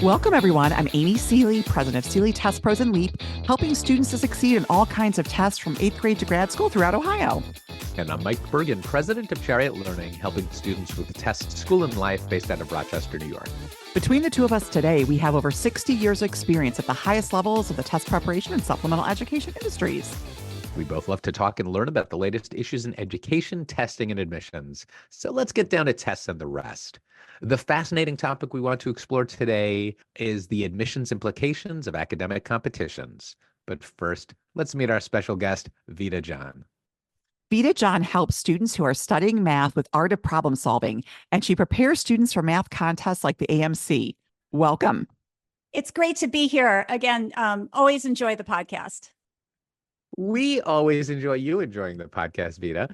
Welcome, everyone. I'm Amy Seeley, president of Seeley Test Pros and LEAP, helping students to succeed in all kinds of tests from 8th grade to grad school throughout Ohio. And I'm Mike Bergen, president of Chariot Learning, helping students with test, school, and life based out of Rochester, New York. Between the two of us today, we have over 60 years of experience at the highest levels of the test preparation and supplemental education industries. We both love to talk and learn about the latest issues in education, testing, and admissions. So let's get down to tests and the rest. The fascinating topic we want to explore today is the admissions implications of academic competitions. But first, let's meet our special guest, Vida John. Vida John helps students who are studying math with art of problem solving, and she prepares students for math contests like the AMC. Welcome. It's great to be here. Again, always enjoy the podcast. We always enjoy you enjoying the podcast, Vida.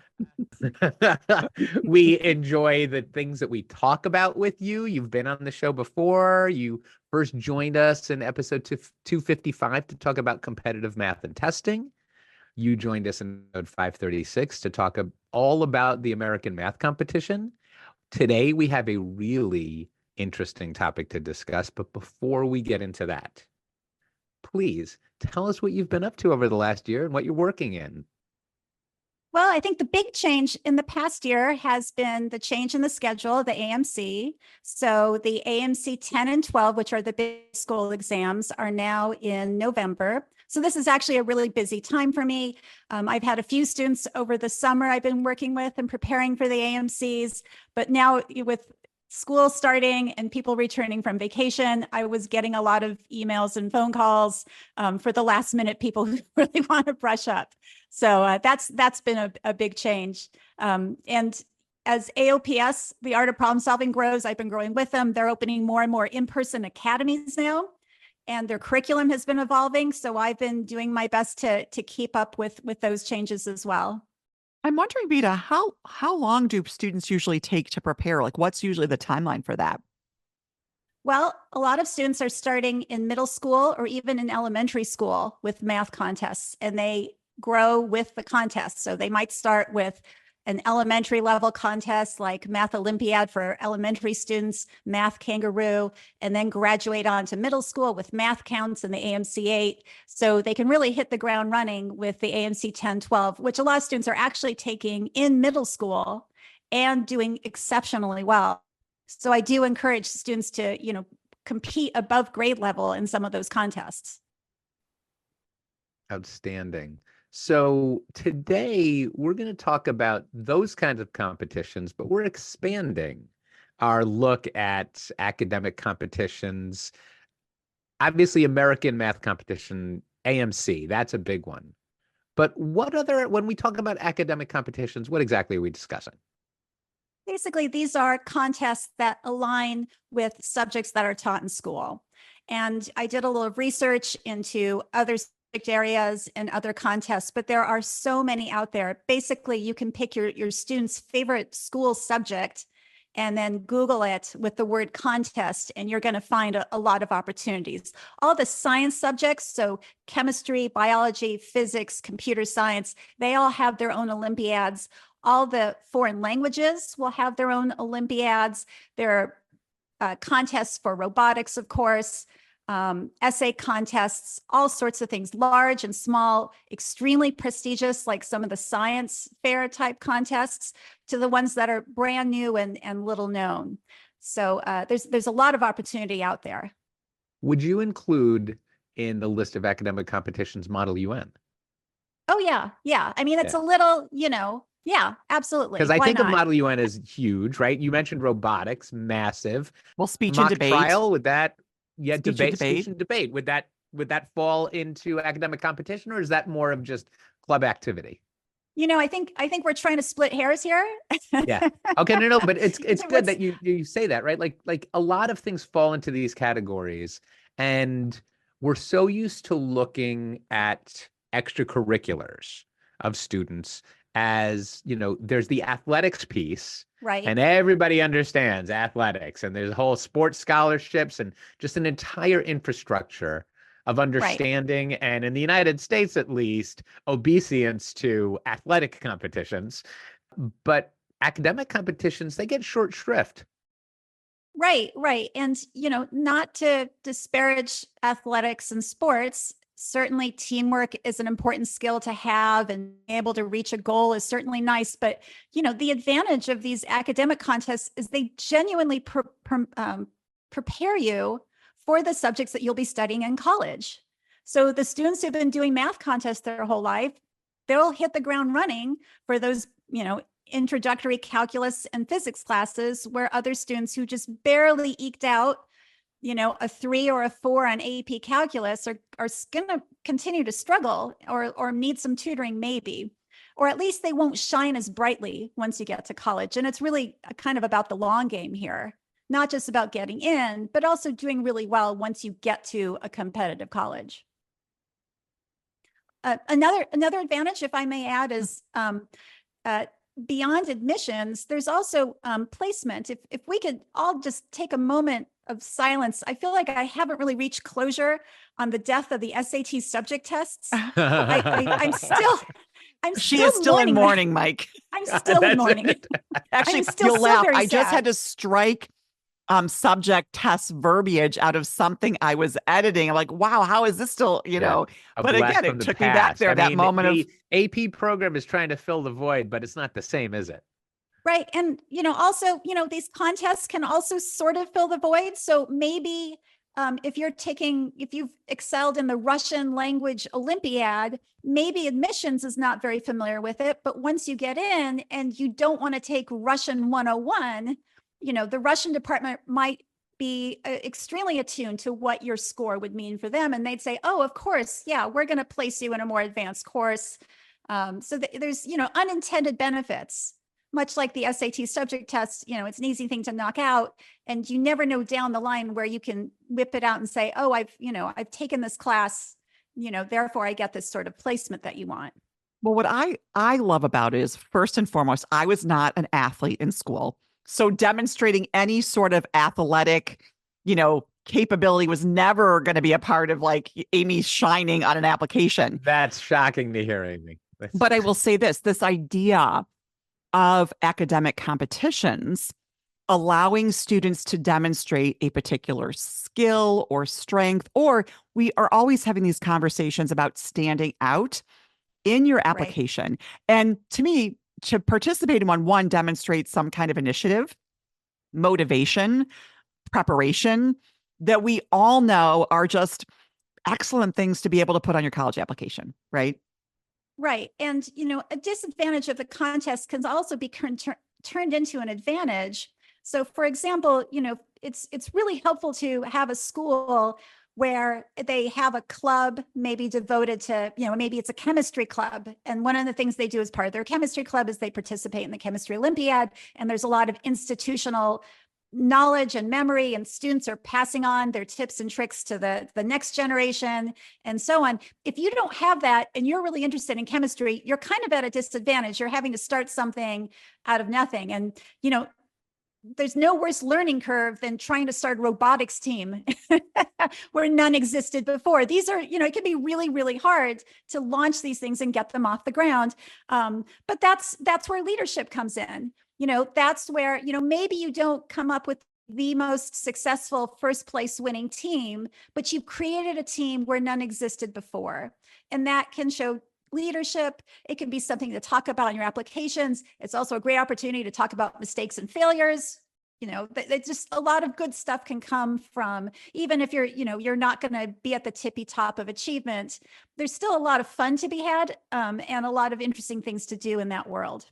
We enjoy the things that we talk about with you. You've been on the show before. You first joined us in episode 255 to talk about competitive math and testing. You joined us in episode 536 to talk all about the American math competition. Today, we have a really interesting topic to discuss. But before we get into that, please tell us what you've been up to over the last year and what you're working in. Well, I think the big change in the past year has been the change in the schedule of the AMC. So the AMC 10 and 12, which are the big school exams, are now in November. So this is actually a really busy time for me. I've had a few students over the summer I've been working with and preparing for the AMCs, but now with school starting and people returning from vacation, I was getting a lot of emails and phone calls for the last minute people who really want to brush up. So that's been a big change. And as AOPS, the art of problem solving grows, I've been growing with them. They're opening more and more in-person academies now, and their curriculum has been evolving. So I've been doing my best to keep up with those changes as well. I'm wondering, Vida, how long do students usually take to prepare? Like, what's usually the timeline for that? Well, a lot of students are starting in middle school or even in elementary school with math contests, and they grow with the contest. So they might start with an elementary level contest like Math Olympiad for elementary students, Math Kangaroo, and then graduate on to middle school with Math Counts and the AMC 8. So they can really hit the ground running with the AMC 10, 12, which a lot of students are actually taking in middle school and doing exceptionally well. So I do encourage students to, compete above grade level in some of those contests. Outstanding. So today we're going to talk about those kinds of competitions, but we're expanding our look at academic competitions. Obviously, American math competition, AMC, that's a big one. But when we talk about academic competitions, what exactly are we discussing? Basically, these are contests that align with subjects that are taught in school. And I did a little research into other areas and other contests, but there are so many out there. Basically, you can pick your student's favorite school subject and then Google it with the word contest, and you're going to find a lot of opportunities. All the science subjects, so chemistry, biology, physics, computer science, they all have their own Olympiads. All the foreign languages will have their own Olympiads. There are contests for robotics, of course, essay contests, all sorts of things, large and small, extremely prestigious, like some of the science fair type contests, to the ones that are brand new and little known. So there's a lot of opportunity out there. Would you include in the list of academic competitions Model UN? Oh, yeah. Yeah. I mean, it's a little, yeah, absolutely. Because I think of Model UN as huge, right? You mentioned robotics, massive. Well, speech Mock and debate. trial, would that, speech and debate. Would that fall into academic competition, or is that more of just club activity? I think we're trying to split hairs here. Yeah. Okay. No, but it's good that you say that, right? Like a lot of things fall into these categories, and we're so used to looking at extracurriculars of students as, there's the athletics piece, right? And everybody understands athletics, and there's whole sports scholarships and just an entire infrastructure of understanding, right. And in the United States, at least, obeisance to athletic competitions. But academic competitions, they get short shrift. Right, right. And, not to disparage athletics and sports, certainly teamwork is an important skill to have, and being able to reach a goal is certainly nice. But, the advantage of these academic contests is they genuinely prepare you for the subjects that you'll be studying in college. So the students who've been doing math contests their whole life, they'll hit the ground running for those, introductory calculus and physics classes, where other students who just barely eked out, a 3 or a 4 on AEP calculus are going to continue to struggle, or need some tutoring maybe, or at least they won't shine as brightly once you get to college. And it's really kind of about the long game here, not just about getting in, but also doing really well once you get to a competitive college. Another advantage, if I may add, is beyond admissions, there's also placement. If we could all just take a moment of silence, I feel like I haven't really reached closure on the death of the SAT subject tests. I'm still She is still in mourning, Mike. I'm still in mourning. Actually, you'll laugh. I just had to strike subject test verbiage out of something I was editing. I'm like, wow, how is this still, but again, it took me back there, that moment of AP program is trying to fill the void, but it's not the same, is it? Right. And, also, these contests can also sort of fill the void. So maybe if you've excelled in the Russian language Olympiad, maybe admissions is not very familiar with it. But once you get in and you don't want to take Russian 101, the Russian department might be extremely attuned to what your score would mean for them. And they'd say, oh, of course, yeah, we're going to place you in a more advanced course. So there's, unintended benefits, much like the SAT subject test. It's an easy thing to knock out, and you never know down the line where you can whip it out and say, oh, I've taken this class, therefore I get this sort of placement that you want. Well, what I love about it is, first and foremost, I was not an athlete in school. So demonstrating any sort of athletic, capability was never going to be a part of like Amy shining on an application. That's shocking to hear, Amy. But I will say this idea of academic competitions, allowing students to demonstrate a particular skill or strength, or we are always having these conversations about standing out in your application. Right. And to me, to participate in one demonstrates some kind of initiative, motivation, preparation that we all know are just excellent things to be able to put on your college application, right? Right. And, a disadvantage of the contest can also be turned into an advantage. So, for example, it's really helpful to have a school where they have a club maybe devoted to, maybe it's a chemistry club. And one of the things they do as part of their chemistry club is they participate in the chemistry Olympiad. And there's a lot of institutional knowledge and memory, and students are passing on their tips and tricks to the next generation and so on. If you don't have that and you're really interested in chemistry, you're kind of at a disadvantage. You're having to start something out of nothing. And, there's no worse learning curve than trying to start a robotics team where none existed before. These are, it can be really, really hard to launch these things and get them off the ground. But that's where leadership comes in. That's where, maybe you don't come up with the most successful first place winning team, but you've created a team where none existed before. And that can show leadership. It can be something to talk about in your applications. It's also a great opportunity to talk about mistakes and failures. Just a lot of good stuff can come from, even if you're not going to be at the tippy top of achievement, there's still a lot of fun to be had, and a lot of interesting things to do in that world.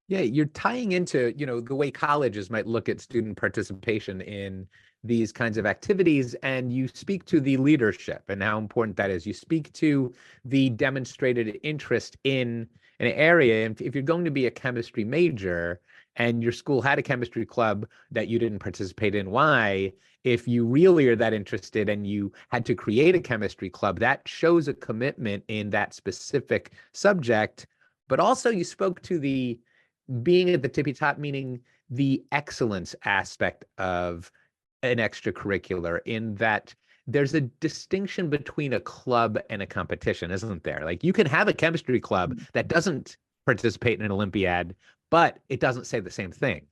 Yeah, you're tying into, the way colleges might look at student participation in these kinds of activities, and you speak to the leadership and how important that is. You speak to the demonstrated interest in an area. And if you're going to be a chemistry major and your school had a chemistry club that you didn't participate in, why? If you really are that interested and you had to create a chemistry club, that shows a commitment in that specific subject. But also you spoke to the being at the tippy top, meaning the excellence aspect of an extracurricular, in that there's a distinction between a club and a competition, isn't there? Like, you can have a chemistry club that doesn't participate in an Olympiad, but it doesn't say the same thing.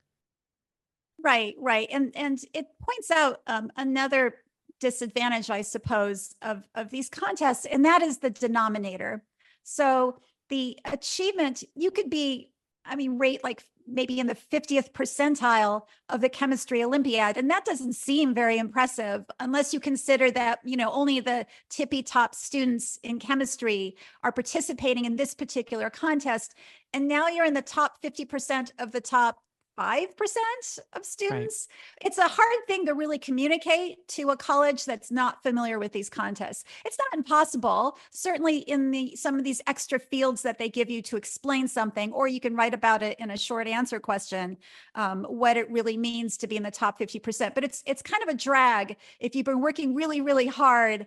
Right, right. And it points out another disadvantage, I suppose, of these contests, and that is the denominator. So the achievement, you could be, I mean, rate like maybe in the 50th percentile of the chemistry Olympiad. And that doesn't seem very impressive unless you consider that, only the tippy top students in chemistry are participating in this particular contest. And now you're in the top 50% of the top 5% of students. Right. It's a hard thing to really communicate to a college that's not familiar with these contests. It's not impossible, certainly in some of these extra fields that they give you to explain something, or you can write about it in a short answer question, what it really means to be in the top 50%. But it's kind of a drag if you've been working really, really hard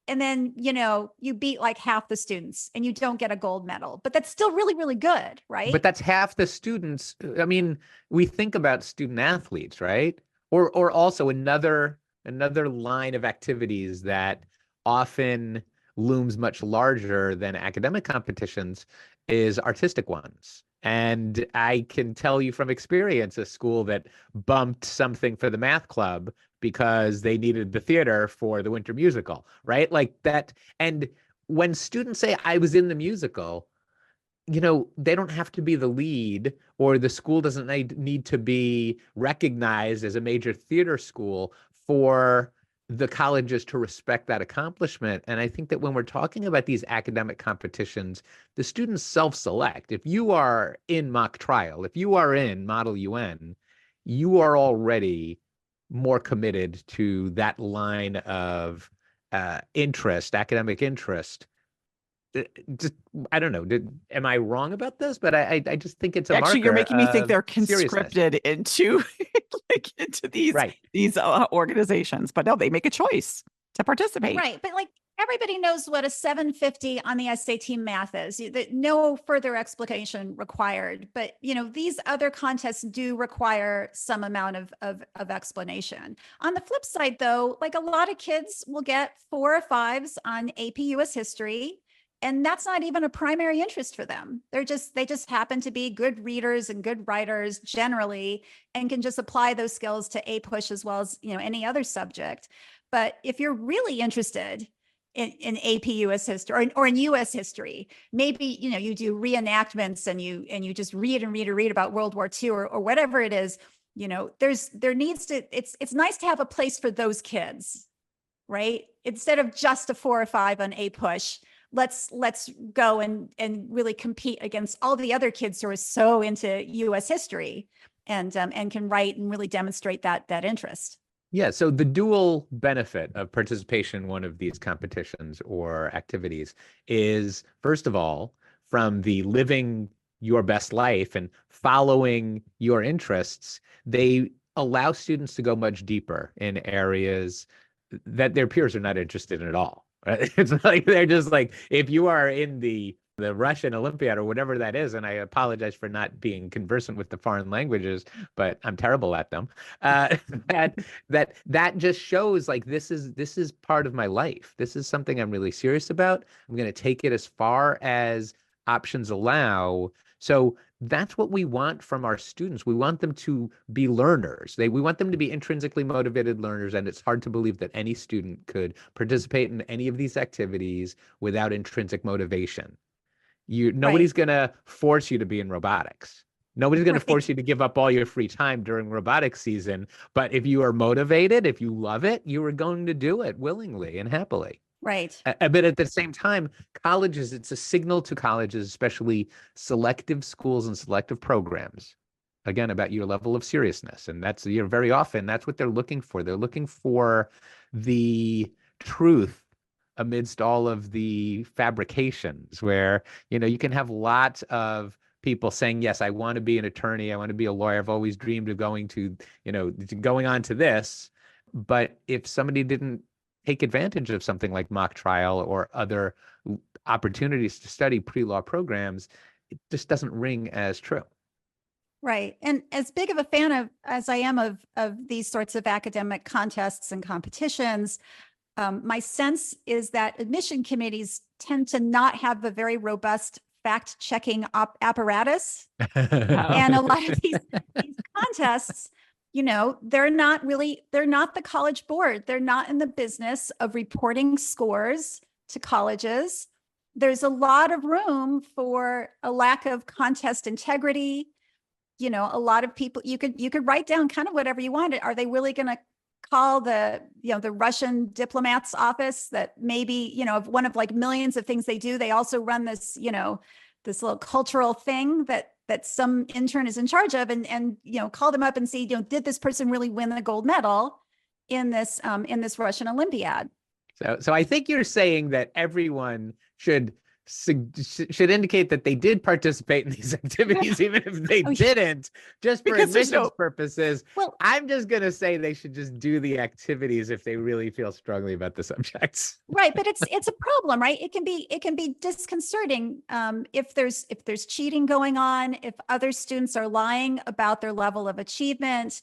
and then, you beat like half the students and you don't get a gold medal, but that's still really, really good, right? But that's half the students. I mean, we think about student athletes, right? Or also another line of activities that often looms much larger than academic competitions is artistic ones. And I can tell you from experience, a school that bumped something for the math club because they needed the theater for the winter musical, right? Like that. And when students say, I was in the musical, they don't have to be the lead, or the school doesn't need to be recognized as a major theater school for the colleges to respect that accomplishment. And I think that when we're talking about these academic competitions, the students self-select. If you are in mock trial, if you are in Model UN, you are already more committed to that line of interest, academic interest. Just, I don't know. Am I wrong about this? But I just think it's a Actually, you're making me think they're conscripted into into these organizations. But no, they make a choice to participate. Right, but like everybody knows what a 750 on the SAT math is. No further explanation required. But these other contests do require some amount of explanation. On the flip side, though, like a lot of kids will get 4 or 5s on AP US history. And that's not even a primary interest for them. They just happen to be good readers and good writers generally, and can just apply those skills to APUSH as well as, any other subject. But if you're really interested in AP US history or in US history, maybe, you do reenactments and you just read about World War II or whatever it is, it's nice to have a place for those kids, right? Instead of just a 4 or 5 on APUSH. Let's go and really compete against all the other kids who are so into US history and can write and really demonstrate that interest. Yeah, so the dual benefit of participation in one of these competitions or activities is, first of all, from the living your best life and following your interests, they allow students to go much deeper in areas that their peers are not interested in at all. It's like they're just like, if you are in the Russian Olympiad or whatever that is, and I apologize for not being conversant with the foreign languages, but I'm terrible at them. That just shows like this is part of my life. This is something I'm really serious about. I'm going to take it as far as options allow. So that's what we want from our students. We want them to be learners. We want them to be intrinsically motivated learners, and it's hard to believe that any student could participate in any of these activities without intrinsic motivation. Nobody's going to force you to be in robotics. Nobody's going to force you to give up all your free time during robotics season. But if you are motivated, if you love it, you are going to do it willingly and happily. Right. But at the same time, colleges, it's a signal to colleges, especially selective schools and selective programs, again, about your level of seriousness. And that's, very often, that's what they're looking for. They're looking for the truth amidst all of the fabrications where, you can have lots of people saying, yes, I want to be an attorney. I want to be a lawyer. I've always dreamed of going on to this. But if somebody didn't take advantage of something like mock trial or other opportunities to study pre-law programs, it just doesn't ring as true. Right. And as big of a fan as I am of these sorts of academic contests and competitions, my sense is that admission committees tend to not have a very robust fact-checking apparatus. And a lot of these contests they're not the College Board. They're not in the business of reporting scores to colleges. There's a lot of room for a lack of contest integrity. A lot of people, you could write down kind of whatever you wanted. Are they really going to call the Russian diplomat's office that maybe, one of like millions of things they do, they also run this, this little cultural thing that some intern is in charge of, and call them up and see, did this person really win the gold medal in this Russian Olympiad? So I think you're saying that everyone should indicate that they did participate in these activities, even if they didn't, just for admissions purposes. Well, I'm just going to say they should just do the activities if they really feel strongly about the subjects. Right, but it's a problem, right? It can be disconcerting if there's cheating going on, if other students are lying about their level of achievement.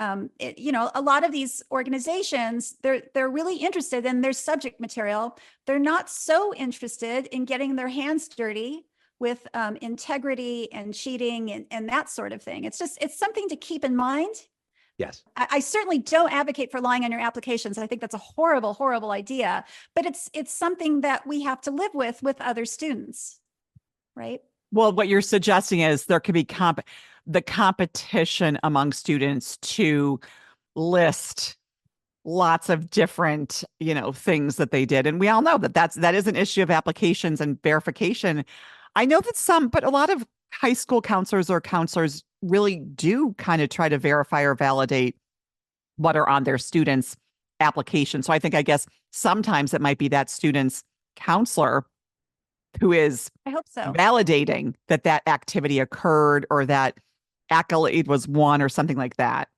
A lot of these organizations, they're really interested in their subject material. They're not so interested in getting their hands dirty with integrity and cheating and that sort of thing. It's something to keep in mind. Yes. I certainly don't advocate for lying on your applications. I think that's a horrible, horrible idea, but it's something that we have to live with other students, right? Well, what you're suggesting is there could be the competition among students to list lots of different, things that they did. And we all know that is an issue of applications and verification. I know that but a lot of high school counselors or counselors really do kind of try to verify or validate what are on their students' application. So I guess sometimes it might be that student's counselor who is, I hope so, validating that activity occurred or that accolade was won or something like that.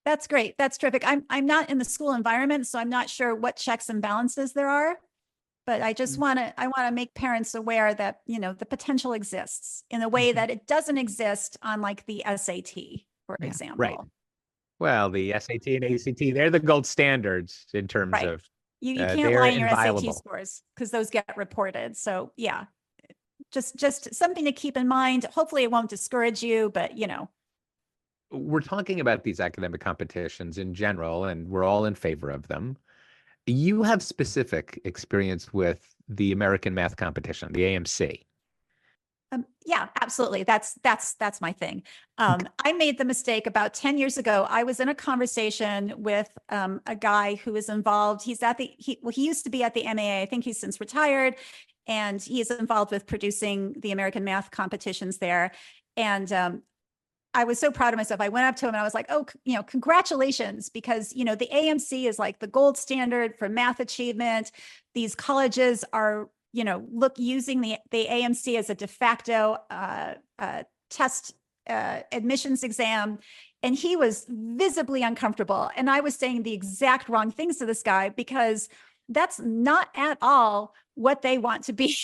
That's great. That's terrific. I'm not in the school environment, so I'm not sure what checks and balances there are, but I just want to make parents aware that, the potential exists in a way that it doesn't exist on like the SAT, for example. Right. Well, the SAT and ACT, they're the gold standards in terms of you can't lie in your SAT scores because those get reported. So yeah, just something to keep in mind. Hopefully it won't discourage you, but we're talking about these academic competitions in general, and we're all in favor of them. You have specific experience with the American Math Competition, the AMC. Yeah, absolutely. That's my thing. I made the mistake about 10 years ago. I was in a conversation with a guy who is involved. He used to be at the MAA. I think he's since retired, and he is involved with producing the American Math competitions there. And I was so proud of myself. I went up to him and I was like, oh, congratulations, because, the AMC is like the gold standard for math achievement. These colleges are, using the AMC as a de facto test admissions exam. And he was visibly uncomfortable. And I was saying the exact wrong things to this guy because that's not at all what they want to be.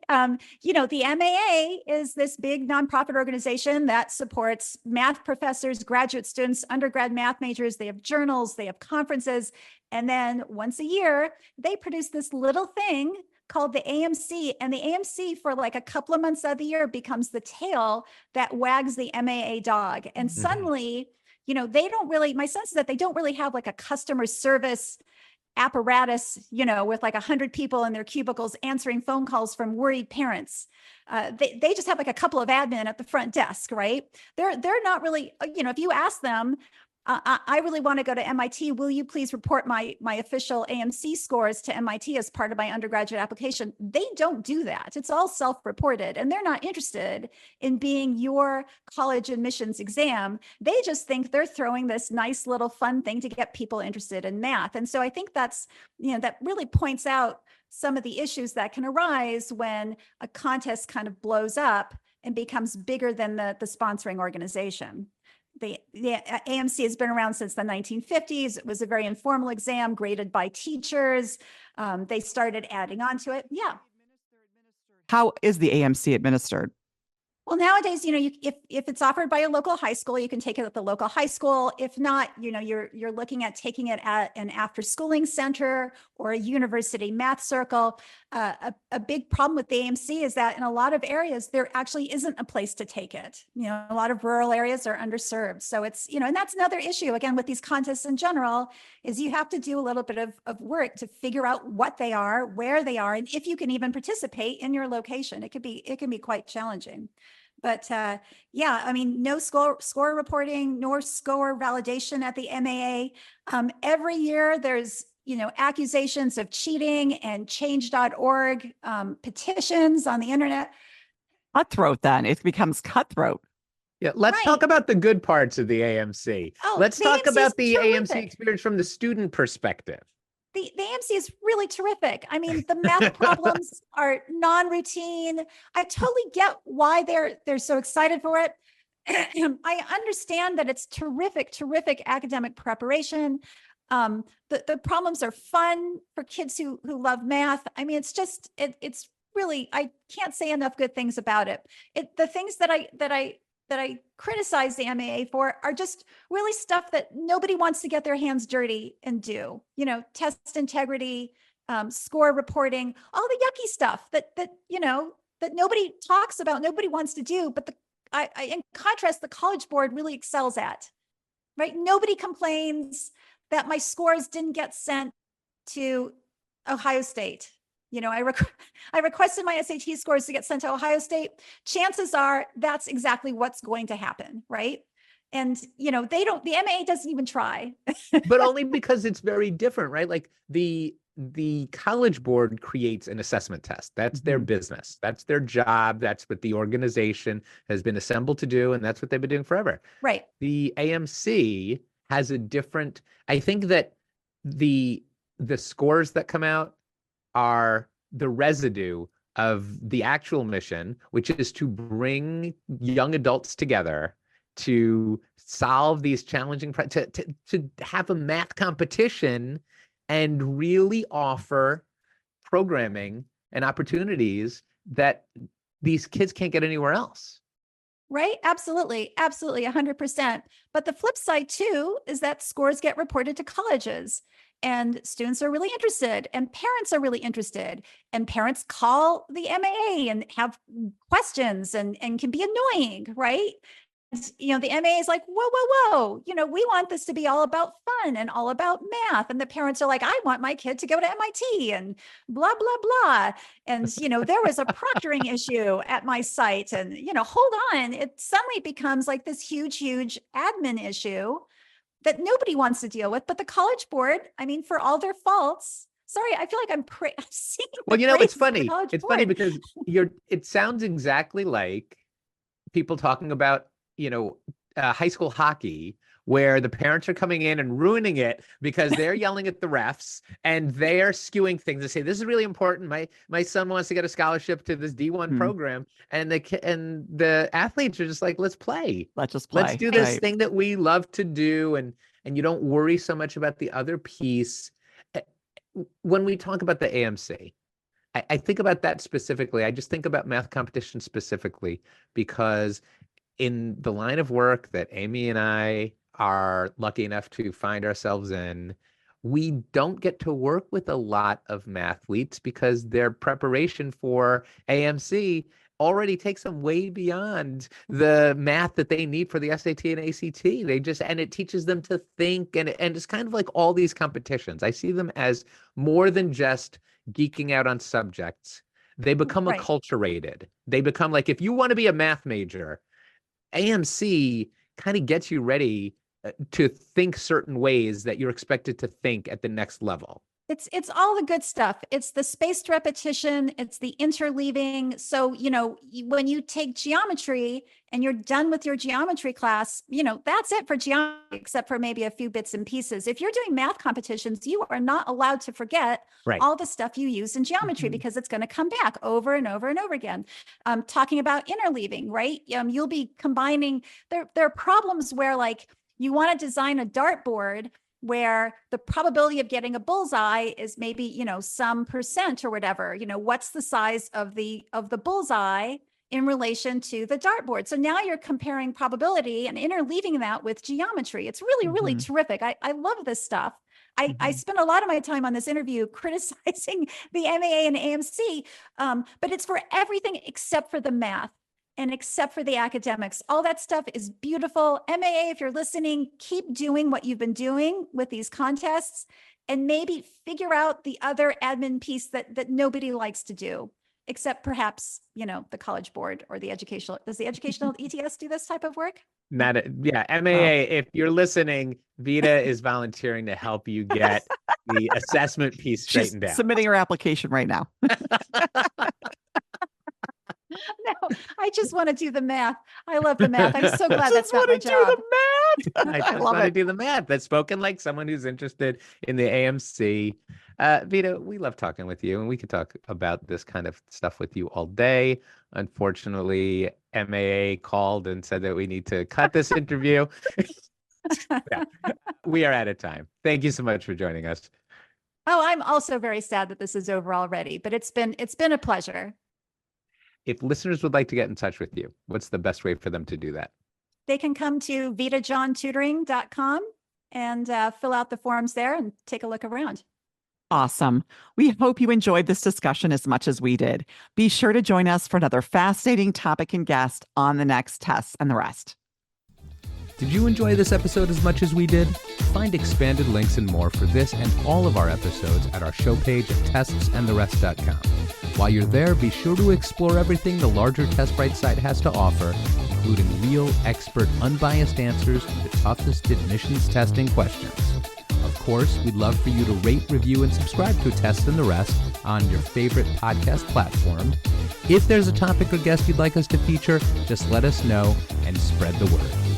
The MAA is this big nonprofit organization that supports math professors, graduate students, undergrad math majors. They have journals, they have conferences. And then once a year, they produce this little thing called the AMC. And the AMC for like a couple of months of the year becomes the tail that wags the MAA dog. And suddenly, they don't really, my sense is that they don't really have like a customer service apparatus, with like 100 people in their cubicles answering phone calls from worried parents. They just have like a couple of admin at the front desk, right? They're not really, if you ask them, I really want to go to MIT. Will you please report my official AMC scores to MIT as part of my undergraduate application? They don't do that. It's all self-reported, and they're not interested in being your college admissions exam. They just think they're throwing this nice little fun thing to get people interested in math. And so I think that's, that really points out some of the issues that can arise when a contest kind of blows up and becomes bigger than the sponsoring organization. The AMC has been around since the 1950s. It was a very informal exam graded by teachers. They started adding on to it. Yeah. How is the AMC administered? Well, nowadays, if it's offered by a local high school, you can take it at the local high school. If not, you're looking at taking it at an after schooling center or a university math circle. A big problem with the AMC is that in a lot of areas, there actually isn't a place to take it. A lot of rural areas are underserved. So it's, and that's another issue, again, with these contests in general, is you have to do a little bit of work to figure out what they are, where they are, and if you can even participate in your location. It can be quite challenging. But yeah, I mean, no score reporting, nor score validation at the MAA. Every year there's, accusations of cheating and change.org petitions on the internet. Cutthroat, then it becomes cutthroat. Yeah, let's talk about the good parts of the AMC. Let's talk about the AMC experience from the student perspective. The AMC is really terrific. I mean, the math problems are non-routine. I totally get why they're so excited for it. I understand that it's terrific academic preparation. The problems are fun for kids who love math. I mean, it's really, I can't say enough good things about it. The things that I criticize the MAA for are just really stuff that nobody wants to get their hands dirty and do. Test integrity, score reporting, all the yucky stuff that nobody talks about, nobody wants to do. But in contrast, the College Board really excels at. Right? Nobody complains that my scores didn't get sent to Ohio State. I requested my SAT scores to get sent to Ohio State. Chances are that's exactly what's going to happen, right? And, the MAA doesn't even try. But only because it's very different, right? Like the College Board creates an assessment test. That's their business. That's their job. That's what the organization has been assembled to do. And that's what they've been doing forever. Right. The AMC has a different, I think that the scores that come out are the residue of the actual mission, which is to bring young adults together to solve these challenging, to have a math competition and really offer programming and opportunities that these kids can't get anywhere else. Right? Absolutely. 100%. But the flip side too, is that scores get reported to colleges. And students are really interested, and parents are really interested, and parents call the MAA and have questions and can be annoying, right? And, the MAA is like, whoa. We want this to be all about fun and all about math. And the parents are like, I want my kid to go to MIT and blah, blah, blah. And, there was a proctoring issue at my site, and, hold on. It suddenly becomes like this huge admin issue that nobody wants to deal with. But the College Board, I mean, for all their faults, sorry, I feel like I'm seeing. Well, it's funny. It's funny because it sounds exactly like people talking about, high school hockey, where the parents are coming in and ruining it because they're yelling at the refs and they're skewing things. They say, this is really important. My son wants to get a scholarship to this D1 program. And the athletes are just like, let's play. Let's just play. Let's do this thing that we love to do. And you don't worry so much about the other piece. When we talk about the AMC, I think about that specifically. I just think about math competition specifically because in the line of work that Amy and I are lucky enough to find ourselves in, we don't get to work with a lot of mathletes because their preparation for AMC already takes them way beyond the math that they need for the SAT and ACT. And it teaches them to think, and it's kind of like all these competitions. I see them as more than just geeking out on subjects. They become acculturated. They become like, if you want to be a math major, AMC kind of gets you ready to think certain ways that you're expected to think at the next level. It's all the good stuff. It's the spaced repetition. It's the interleaving. So, when you take geometry and you're done with your geometry class, that's it for geometry, except for maybe a few bits and pieces. If you're doing math competitions, you are not allowed to forget all the stuff you use in geometry because it's going to come back over and over and over again. Talking about interleaving, right? You'll be combining. There are problems where you want to design a dartboard where the probability of getting a bullseye is maybe, some percent or whatever. What's the size of the bullseye in relation to the dartboard. So now you're comparing probability and interleaving that with geometry. It's really, really terrific. I love this stuff. I spent a lot of my time on this interview criticizing the MAA and AMC, but it's for everything except for the math and except for the academics. All that stuff is beautiful. MAA, if you're listening, keep doing what you've been doing with these contests and maybe figure out the other admin piece that nobody likes to do, except perhaps, the College Board or the educational. Does the educational ETS do this type of work? Yeah, MAA, if you're listening, Vida is volunteering to help you get the assessment piece straightened out. Submitting her application right now. No, I just want to do the math. I love the math. I'm so glad that's not my job. I just want to do the math. That's spoken like someone who's interested in the AMC. Vida, we love talking with you, and we could talk about this kind of stuff with you all day. Unfortunately, MAA called and said that we need to cut this interview. Yeah, we are out of time. Thank you so much for joining us. Oh, I'm also very sad that this is over already, but it's been a pleasure. If listeners would like to get in touch with you, what's the best way for them to do that? They can come to vidajohntutoring.com and fill out the forms there and take a look around. Awesome. We hope you enjoyed this discussion as much as we did. Be sure to join us for another fascinating topic and guest on the next Tests and the Rest. Did you enjoy this episode as much as we did? Find expanded links and more for this and all of our episodes at our show page at testsandtherest.com. While you're there, be sure to explore everything the larger TestBright site has to offer, including real, expert, unbiased answers to the toughest admissions testing questions. Of course, we'd love for you to rate, review, and subscribe to Test and the Rest on your favorite podcast platform. If there's a topic or guest you'd like us to feature, just let us know and spread the word.